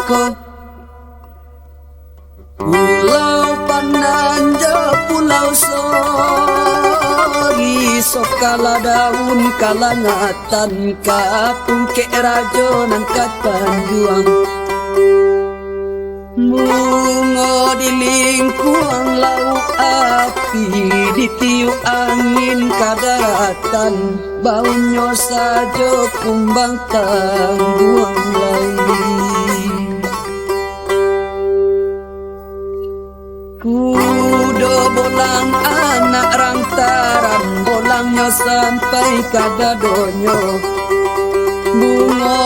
ko Pulau Pananja Pulau Sori Sokala daun kalangatan kapung ke rajo nan katanjuang Bunga di lingkuang laut api ditiup angin kadaratan baunya saja kumbang tangguang lain Kudo bolang anak rantaran bolangnya sampai kadadonyo Bunga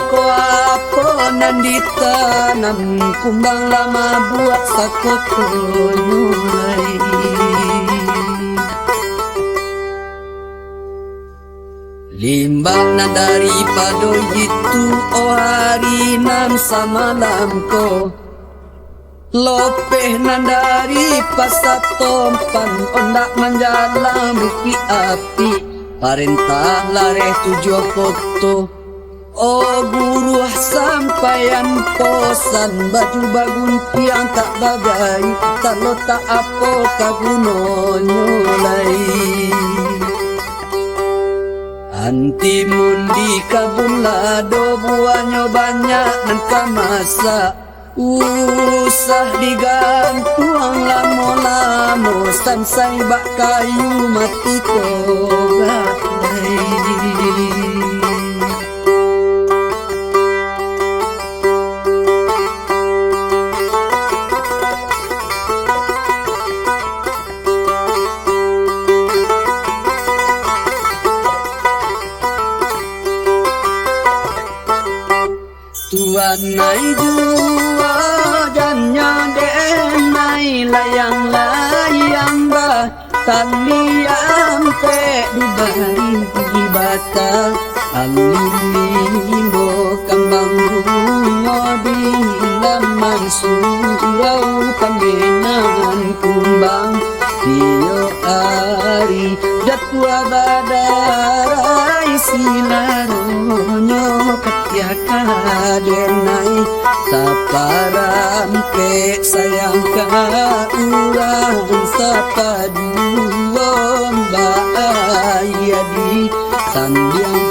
ko apa nan ditanam kumbang lama buat sakokonyo Limbah nan daripada itu oh hari nan samalam ko Lopeh nan dari pasat tompan ondak menjalan bukti api Parentah lareh tujuh foto Oh guru sampaian posan baju bagun tiang tak bagai tak lo tak apa kagunonyo lai Anti mundi kabun lado buahnya banyak dan kamasa Usah digantuang lamo-lamo Sansai bak kayu mati kogai Tuan nai jua jannya denai layang-layang bah tali ampe di bata alimo kambang bunga di laman surau pamenan kumbang Tio ari datua badarai silaronyo ketiaka denai saparam ke sayang ka urang sapaduom baaya di sandiang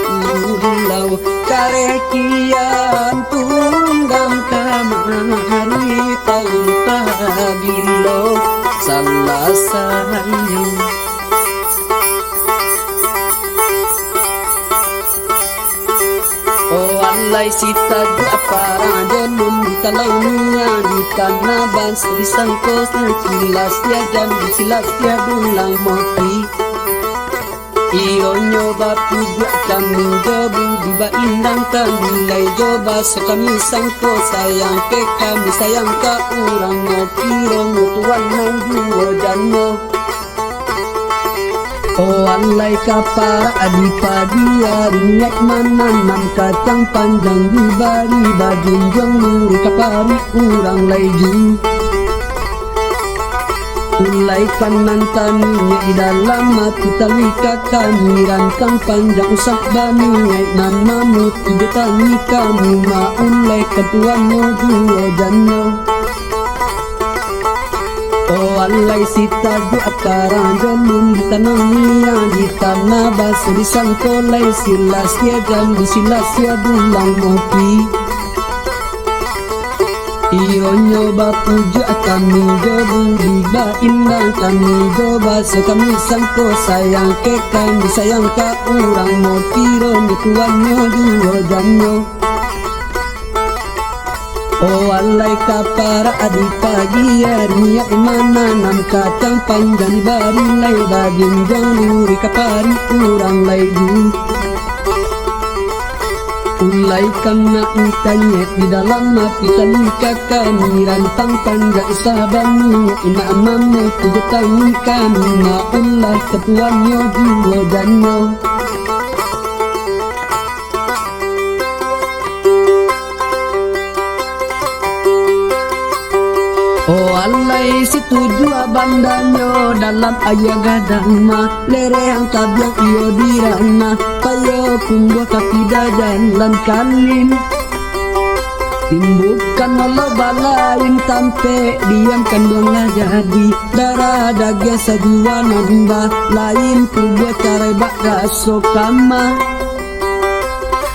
pulau karekian tunggang kamari tahun pabilo salah sayang Alay sita dua parang jalum talaunya di tanah bans di sangkos silas dia dan silas dia dulang mati Iyo nyoba pujuk kami jobu diba indang kami lay joba sekami sangko sayang ke kami sayang ka urang ngopi romutuan nang duo jano Oh alay kapara adi pagi minyak mananam kacang panjang di bari bajunjong muri kapari urang lagi Ulay kanan taninya di dalam mati tali kami rantang panjang usah bani namamu tiga tani kami maulay ketuanya duo jano Oh alay sita di akarang jalum di tanah niya di tanah baso di sangkolay silas ya jam di silas ya dulang mopi Iyo nyoba puja kami jobu di ba indang kami joba so kami sangko sayang ke kami sayang ka urang mopi romi tuanyo duo jamyo Oh alay kapara adi pagi minyak mananam kacang panjang bari lay daging janguri kapari urang lagi Ulay kena utanya di dalam mati tali kami rantang panjang sahabatmu ina amamu tujuh tali kami maulay ketuanyo duo jano Oh alay setuju abandanyo dalam ayah gadang ma lere yang tabiang iyo dirana kayo kumbo kaki dadan lan kalin Timbukkan walau balain tampe diamkan doang jadi darah daging sajua nambah lain tu buat cara bak raso kama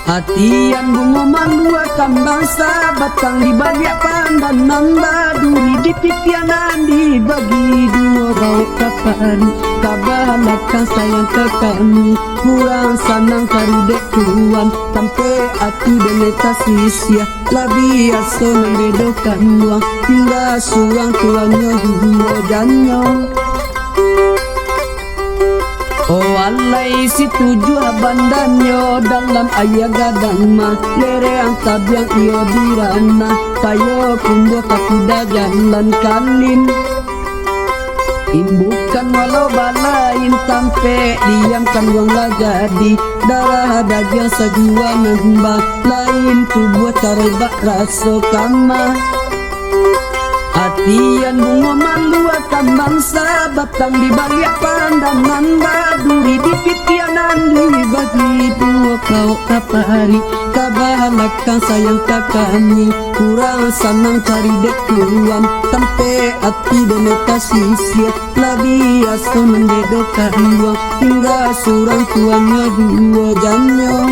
hati yang bungoman dua kambang sabatang di balik pandan nambah duri di pipianan dibagi dua rau kapan kabalakan sayang ke kami kurang sanang karudek tuan sampai hati beneta sisia labi aso membedokan uang hingga suang tuannya dua janyo. Oh alai si tujuh bandanyo dalam ayah gadang mah lere angkat yang iyo dirana payo kumbo kakuda jalan kalin imbukan walau balain sampai diamkan uang lah jadi darah daging sajua nambah lain tubuh tarebak raso kama hati yang bunga malu akan bangsa batang di balik pandangan baduri di pipianan dibagi dua kau kapari kabalakan sayang kakani kurang sanang cari dek tuan sampai hati deneta sisia labi aso mendedokan uang hingga surang tuannya dua janyo.